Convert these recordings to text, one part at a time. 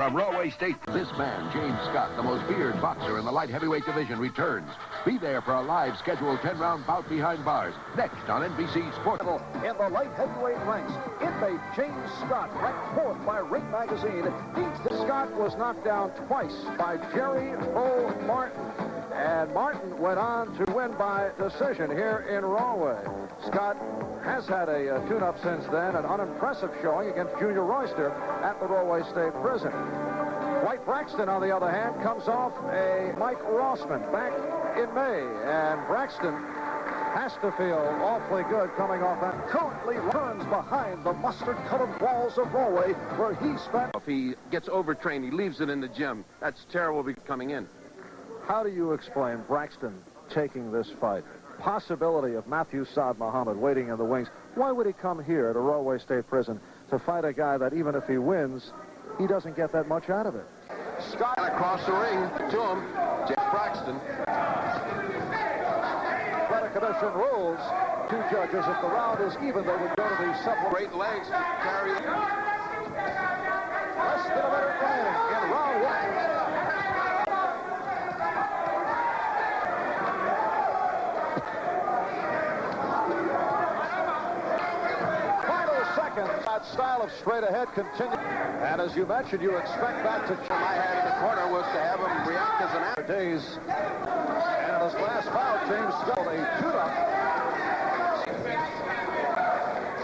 from Railway State. This man, James Scott, the most feared boxer in the light heavyweight division, returns. Be there for a live scheduled 10-round bout behind bars. Next on NBC Sports. In the light heavyweight ranks, inmate James Scott, ranked 4th by Ring Magazine. Scott was knocked down twice by Jerry O. Martin. And Martin went on to win by decision here in Railway. Scott has had a tune-up since then, an unimpressive showing against Junior Royster at the Railway State Prison. Dwight Braxton, on the other hand, comes off a Mike Rossman back in May, and Braxton has to feel awfully good coming off that. Currently runs behind the mustard-colored walls of Railway, where he spent. If he gets overtrained, he leaves it in the gym. That's terrible coming in. How do you explain Braxton taking this fight? Possibility of Matthew Saad Muhammad waiting in the wings. Why would he come here to Railway State Prison to fight a guy that even if he wins, he doesn't get that much out of it? Scott across the ring to him, James Braxton. Athletic Commission rules. 2 judges. If the round is even, they would go to the supplement. Great legs to carry. Less than a minute remaining in round 1. That style of straight ahead continues. And as you mentioned, you expect that to change. My hat in the corner was to have him react as an actor. Days. And his last bout, James Scott, a tune-up.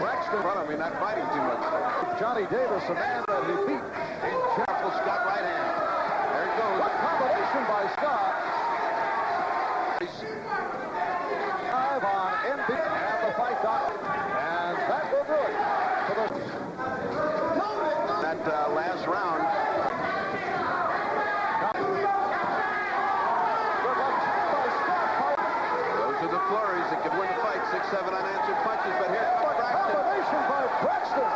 Braxton, not fighting too much. Johnny Davis, a man that he beat. Careful, Scott, right hand. There it goes. What combination by Scott. Live on NBC and the fight doc. And that will do it. That last round. Those are the flurries that could win the fight. 6-7 unanswered punches, but here's Braxton. Combination by Braxton.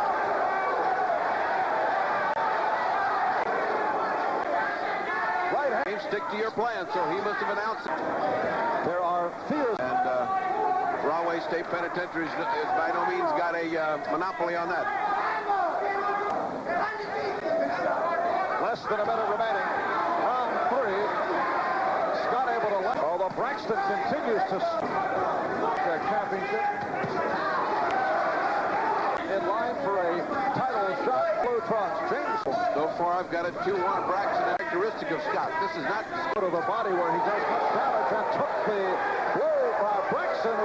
Right hand. Stick to your plan, so he must have announced it. There are fears. And Railway State Penitentiary is by no means got a monopoly on that. Less than a minute remaining. Round 3. Scott able to let. Although Braxton continues to the championship. In line for a title shot. Blue trunks. James. So far, I've got a 2-1 Braxton, characteristic of Scott. This is not to the body where he does much damage and took the blow by Braxton.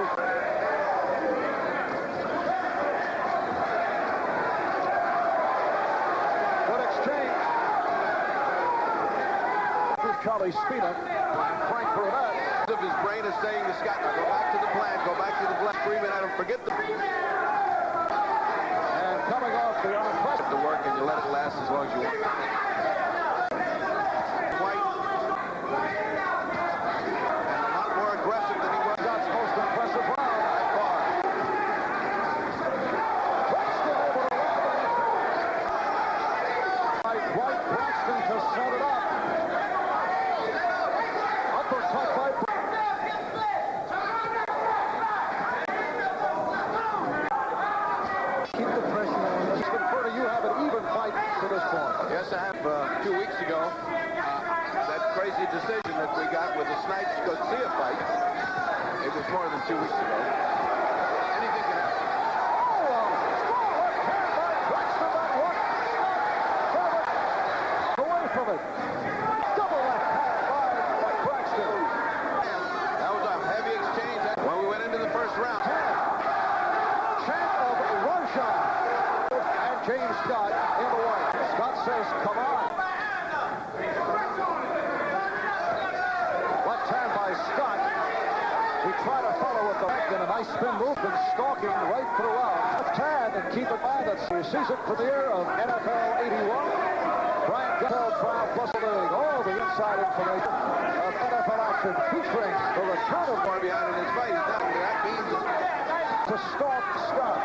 Good exchange. Charlie Spina and Frank Burnett. Of his brain is saying to Scott, go back to the plan, go back to the plan, screaming at him, forget the... And coming off the unimpressive... ...the work and you let it last as long as you want. Dwight. And a lot more aggressive than he was. Scott's most impressive round. By far. Braxton able to rob it. Dwight Braxton to set it up. Uppercut by keep the pressure on. Mr. Furter, you have an even fight to this point. Yes, I have 2 weeks ago. That crazy decision that we got with the Snipes Garcia fight. It was more than 2 weeks ago. Anything can happen. Braxton that one. Away from it. Double left hand by Braxton. That was a heavy exchange when we went into the first round. Chant of Roshan. And James Scott in the way. Scott says, come on. Left hand by Scott. He tried to follow with the back and a nice spin move and stalking right throughout. Left hand, and keep in mind that the season premiere of NFL 81. Brian Gunnell Trial Plus League. All the inside information of NFL action featuring the return of Far behind in his fight. That means to stalk Scott.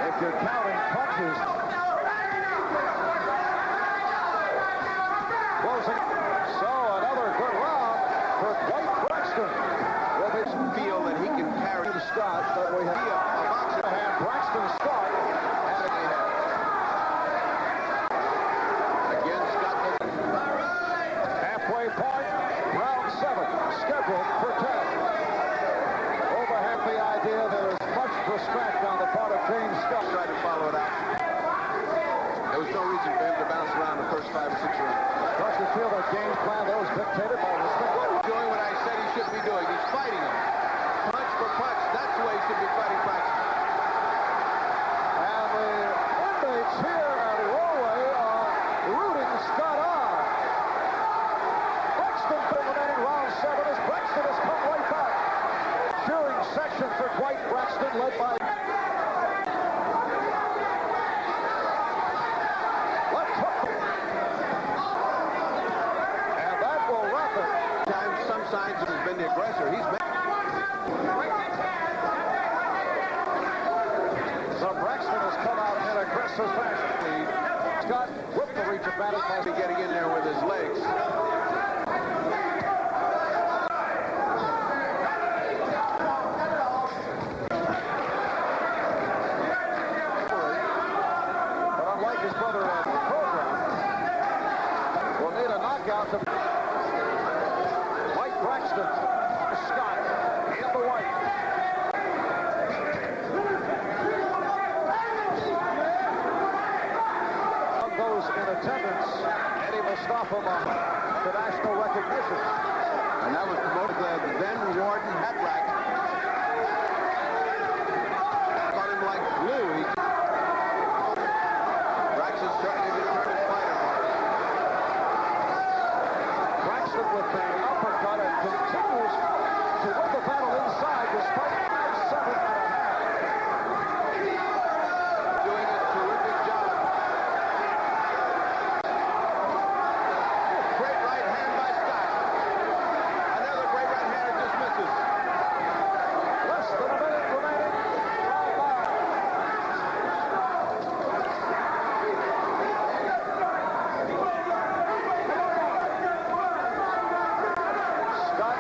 If you're counting punches. Closing. So another good round for Dwight Braxton. Will be feel that he can carry Scott, but we have a boxer hand. Braxton Braxton start. And Again, Scott doesn't. halfway point, round 7, scheduled for 10. Over half the idea there is much respect on the part of James Scott. Tried to follow it out. There was no reason for him to bounce around the first 5 or 6 rounds. Don't you feel that game plan there was dictated by respect? Doing what I said he should be doing. He's fighting him. Punch for punch. That's the way he should be fighting Braxton. And the inmates here at Rolway are rooting Scott on. Braxton terminating round 7 as Braxton has come right back. Cheering section for Dwight. Braxton led by left hook. And that will wrap it. Some signs that has been the aggressor. He's been. So Braxton has come out in aggressive fashion. Scott with the reach advantage by Getting in there with his legs. But unlike his brother in the program, will need a knockout to White Braxton. Scott in the white. Those in attendance, Eddie Mustafa to national recognition. And that was promoted the then Warden Hatrack. Caught him like glue. Braxton's starting to turn his fighter. Braxton with the uppercut and continues to win the battle inside despite 5-7.5. Doing a terrific job. Great right hand by Scott. Another great right hander just misses. Less than a minute remaining. Round 9. Scott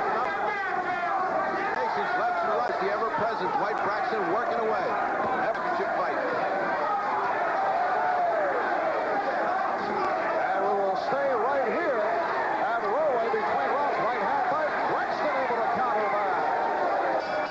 Nations left and right. The ever-present Dwight Braxton working away. Championship fight. and we will stay right here at Rolway between rounds. Right hand by Braxton able to counter that.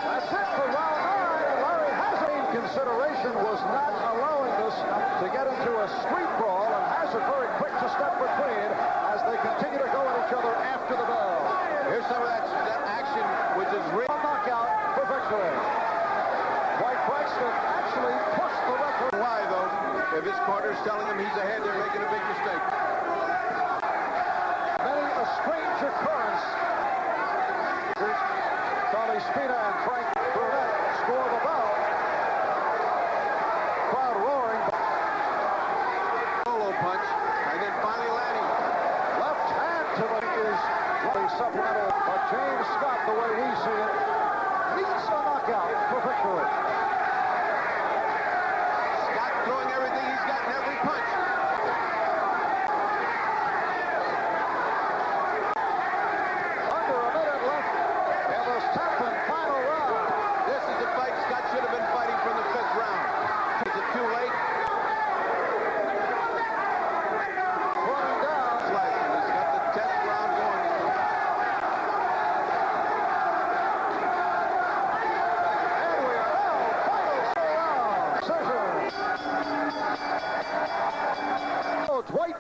That's it for round 9. And Larry Hazard consideration was not allowing this to get into a street brawl, and Hazard very quick to step between as they continue to go at each other after the bell. Here's some of that action, which is real. A knockout for victory. White Braxton actually pushed the record. Why, though? If his partner's telling him he's ahead, they're making a big mistake. Many a strange occurrence. Charlie Spina and Frank Burnett score the bell. Crowd roaring. Solo punch, and then finally landing. Left hand to the is the supplemental. But James Scott, the way we see it, needs a knockout for victory. Scott throwing everything he's got in every punch. Under a minute left in this 10th and final round. This is the fight Scott should have been fighting from the 5th round. Is it too late? Running down. He's got the 10th round going. And we are now final round. Decision. Oh, Dwight